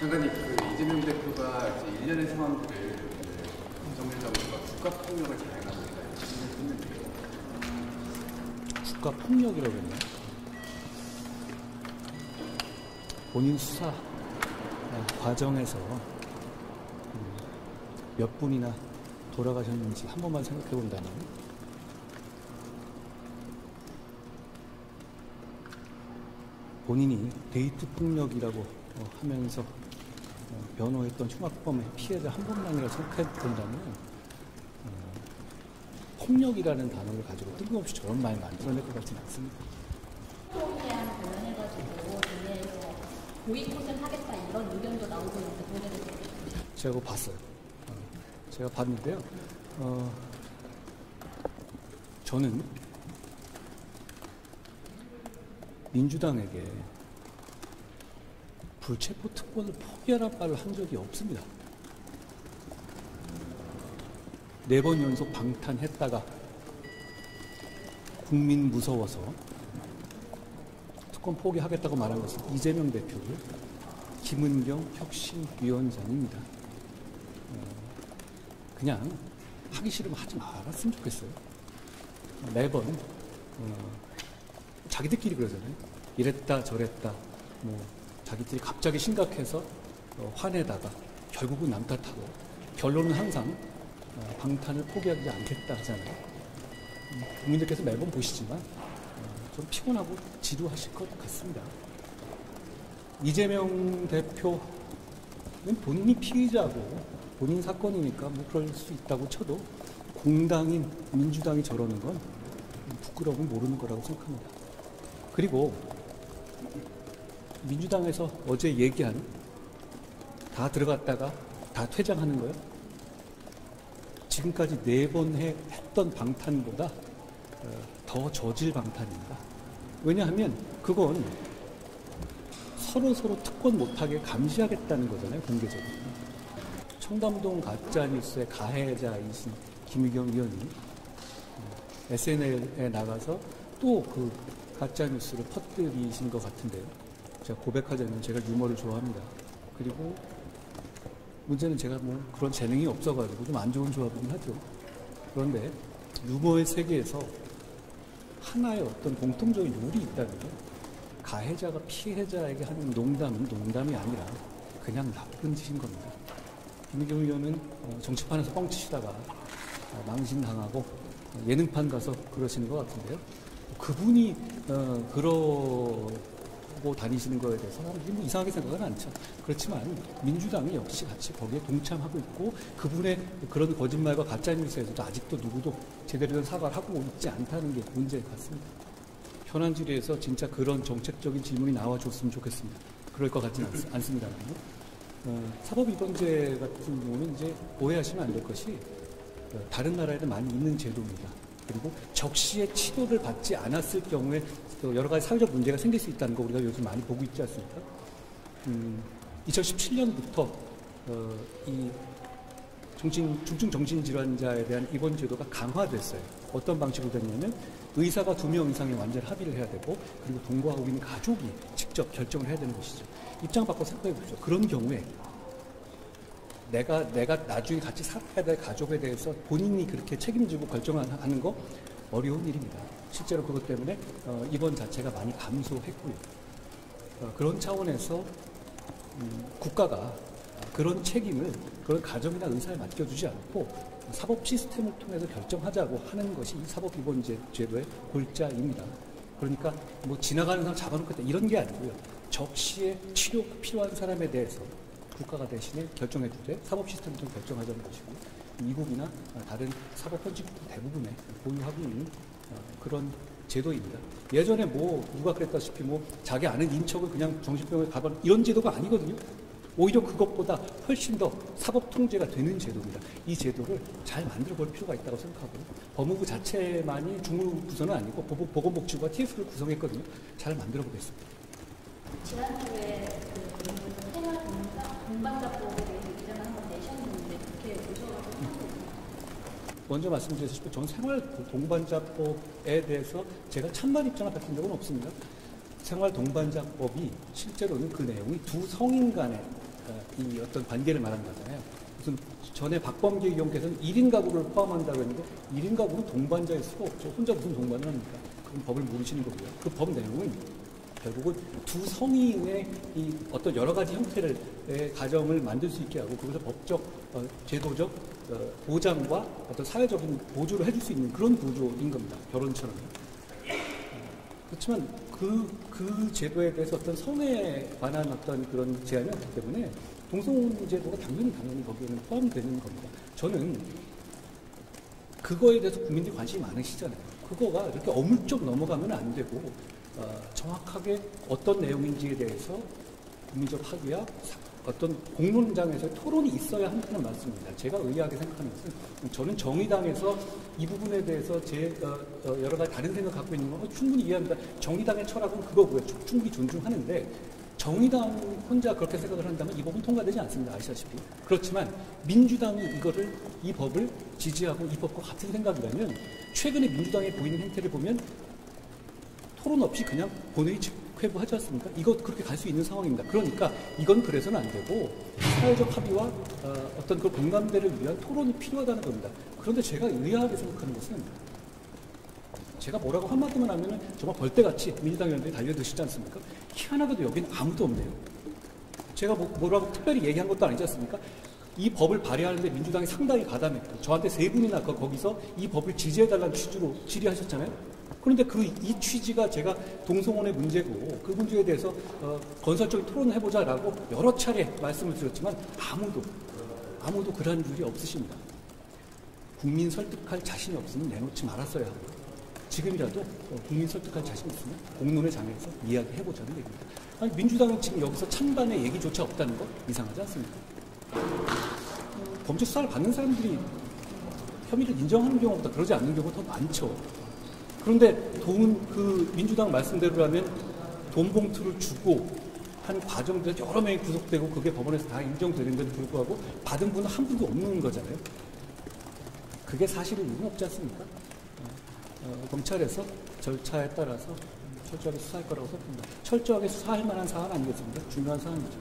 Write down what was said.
장관님, 이재명 대표가 이제 일련의 상황들을 윤석열 정부가 국가폭력을 자행하고 있다 이렇게 했는데요. 국가폭력이라고 했나요? 본인 수사 과정에서 몇 분이나 돌아가셨는지 한 번만 생각해 본다면 본인이 데이트 폭력이라고 하면서 변호했던 흉악범의 피해자 한 번만이라도 생각해 본다면 폭력이라는 단어를 가지고 뜬금없이 저런 말 만들어낼 것 같지는 않습니다. 대한 관련해가지고 동네에서 고위공천 하겠다 이런 의견도 나오고 있는데 본인은 제가 그거 봤어요. 제가 봤는데요. 저는 민주당에게 불체포 특권을 포기하라는 말을 한 적이 없습니다. 4번 연속 방탄했다가 국민 무서워서 특권 포기하겠다고 말한 것은 이재명 대표를 김은경 혁신위원장입니다. 그냥 하기 싫으면 하지 말았으면 좋겠어요. 매번 자기들끼리 그러잖아요. 이랬다 저랬다 뭐 자기들이 갑자기 심각해서 화내다가 결국은 남 탓하고 결론은 항상 방탄을 포기하지 않겠다 하잖아요. 국민들께서 매번 보시지만 좀 피곤하고 지루하실 것 같습니다. 이재명 대표는 본인이 피의자고 본인 사건이니까 뭐 그럴 수 있다고 쳐도 공당인 민주당이 저러는 건 부끄러움은 모르는 거라고 생각합니다. 그리고 민주당에서 어제 얘기한 다 들어갔다가 다 퇴장하는 거요. 지금까지 4번 했던 방탄보다 더 저질 방탄입니다. 왜냐하면 그건 서로 특권 못하게 감시하겠다는 거잖아요. 공개적으로. 청담동 가짜뉴스의 가해자이신 김의겸 의원이 SNL에 나가서 또 그 가짜뉴스를 퍼뜨리신 것 같은데요. 제가 고백하자면 제가 유머를 좋아합니다. 그리고 문제는 제가 뭐 그런 재능이 없어가지고 좀 안 좋은 조합이긴 하죠. 그런데 유머의 세계에서 하나의 어떤 공통적인 룰이 있다면 가해자가 피해자에게 하는 농담은 농담이 아니라 그냥 나쁜 짓인 겁니다. 김의겸 의원은 정치판에서 뻥치시다가 망신당하고 예능판 가서 그러시는 것 같은데요. 그분이 그러고 다니시는 거에 대해서 사람들이 뭐 이상하게 생각은 않죠. 그렇지만 민주당이 역시 같이 거기에 동참하고 있고 그분의 그런 거짓말과 가짜뉴스에서도 아직도 누구도 제대로 된 사과를 하고 있지 않다는 게 문제 같습니다. 현안 질의에서 진짜 그런 정책적인 질문이 나와줬으면 좋겠습니다. 그럴 것 같지는 않습니다. 사법위반죄 같은 경우는 이제 오해하시면 안 될 것이 다른 나라에는 많이 있는 제도입니다. 그리고 적시에 치료를 받지 않았을 경우에 또 여러 가지 사회적 문제가 생길 수 있다는 거 우리가 요즘 많이 보고 있지 않습니까? 2017년부터 이 중증 정신질환자에 대한 입원 제도가 강화됐어요. 어떤 방식으로 됐냐면 의사가 2명 이상의 환자를 합의를 해야 되고 그리고 동거하고 있는 가족이 직접 결정을 해야 되는 것이죠. 입장 바꿔 생각해 보죠. 그런 경우에 내가 나중에 같이 살아야 될 가족에 대해서 본인이 그렇게 책임지고 결정하는 거 어려운 일입니다. 실제로 그것 때문에 입원 자체가 많이 감소했고요. 그런 차원에서 국가가 그런 책임을 그런 가정이나 의사에 맡겨주지 않고 사법 시스템을 통해서 결정하자고 하는 것이 이 사법위반죄 제도의 골자입니다. 그러니까 뭐 지나가는 사람 잡아놓겠다 이런 게 아니고요. 적시에 치료가 필요한 사람에 대해서 국가가 대신에 결정해 주되 사법 시스템을 통해 결정하자는 것이고 미국이나 다른 사법 헌집국 대부분에 보유하고 있는 그런 제도입니다. 예전에 뭐 누가 그랬다시피 뭐 자기 아는 인척을 그냥 정신병원에 가봐 이런 제도가 아니거든요. 오히려 그것보다 훨씬 더 사법 통제가 되는 제도입니다. 이 제도를 잘 만들어 볼 필요가 있다고 생각하고 법무부 자체만이 중무부서는 아니고 보건복지부가 TF를 구성했거든요. 잘 만들어 보겠습니다. 지난주에 그 생활 동반자법에 대해서 의견을 한번 내셨는데 그렇게 보셔가지고 먼저 말씀드렸다시피 전 생활 동반자법에 대해서 제가 찬반 입장을 밝힌 적은 없습니다. 생활 동반자법이 실제로는 그 내용이 두 성인 간의 이 어떤 관계를 말하는 거잖아요. 무슨 전에 박범계 의원께서는 1인 가구를 포함한다고 했는데 1인 가구는 동반자일 수가 없죠. 혼자 무슨 동반을 합니까? 그건 법을 모르시는 거고요. 그 법 내용은 결국은 두 성인의 이 어떤 여러 가지 형태의 가정을 만들 수 있게 하고 그것을 법적, 제도적 보장과 어떤 사회적인 보조를 해줄 수 있는 그런 구조인 겁니다. 결혼처럼. 그렇지만 그 제도에 대해서 어떤 성에 관한 어떤 그런 제한이 없기 때문에 동성 제도가 당연히 거기에는 포함되는 겁니다. 저는 그거에 대해서 국민들이 관심이 많으시잖아요. 그거가 이렇게 어물쩍 넘어가면 안 되고 정확하게 어떤 내용인지에 대해서 국민적 합의와 어떤 공론장에서 토론이 있어야 한다는 말씀입니다. 제가 의아하게 생각하는 것은 저는 정의당에서 이 부분에 대해서 제 여러 가지 다른 생각 갖고 있는 건 충분히 이해합니다. 정의당의 철학은 그거고요. 충분히 존중하는데 정의당 혼자 그렇게 생각을 한다면 이 법은 통과되지 않습니다. 아시다시피. 그렇지만 민주당이 이 법을 지지하고 이 법과 같은 생각이라면 최근에 민주당이 보이는 행태를 보면 토론 없이 그냥 본회의 회부하지 않습니까? 이거 그렇게 갈 수 있는 상황입니다. 그러니까 이건 그래서는 안 되고 사회적 합의와 어떤 그 공감대를 위한 토론이 필요하다는 겁니다. 그런데 제가 의아하게 생각하는 것은 제가 뭐라고 한마디만 하면은 정말 벌떼같이 민주당 의원들이 달려드시지 않습니까? 희한하게도 여기는 아무도 없네요. 제가 뭐라고 특별히 얘기한 것도 아니지 않습니까? 이 법을 발의하는데 민주당이 상당히 가담했고 저한테 3분이나 거기서 이 법을 지지해달라는 취지로 질의하셨잖아요. 그런데 이 취지가 제가 동성혼의 문제고 그 문제에 대해서 건설적인 토론을 해보자라고 여러 차례 말씀을 드렸지만 아무도 그런 줄이 없으십니다. 국민 설득할 자신이 없으면 내놓지 말았어야 하고 지금이라도 국민 설득할 자신 있으면 공론의 장에서 이야기해보자는 얘기입니다. 아니, 민주당은 지금 여기서 찬반의 얘기조차 없다는 거 이상하지 않습니까? 범죄 수사를 받는 사람들이 혐의를 인정하는 경우보다 그러지 않는 경우가 더 많죠. 그런데 민주당 말씀대로라면 돈 봉투를 주고 한 과정들에서 여러 명이 구속되고 그게 법원에서 다 인정되는데도 불구하고 받은 분은 한 분도 없는 거잖아요. 그게 사실은 이유는 없지 않습니까? 검찰에서 절차에 따라서 철저하게 수사할 거라고 생각합니다. 철저하게 수사할 만한 사안 아니겠습니까? 중요한 사안이죠.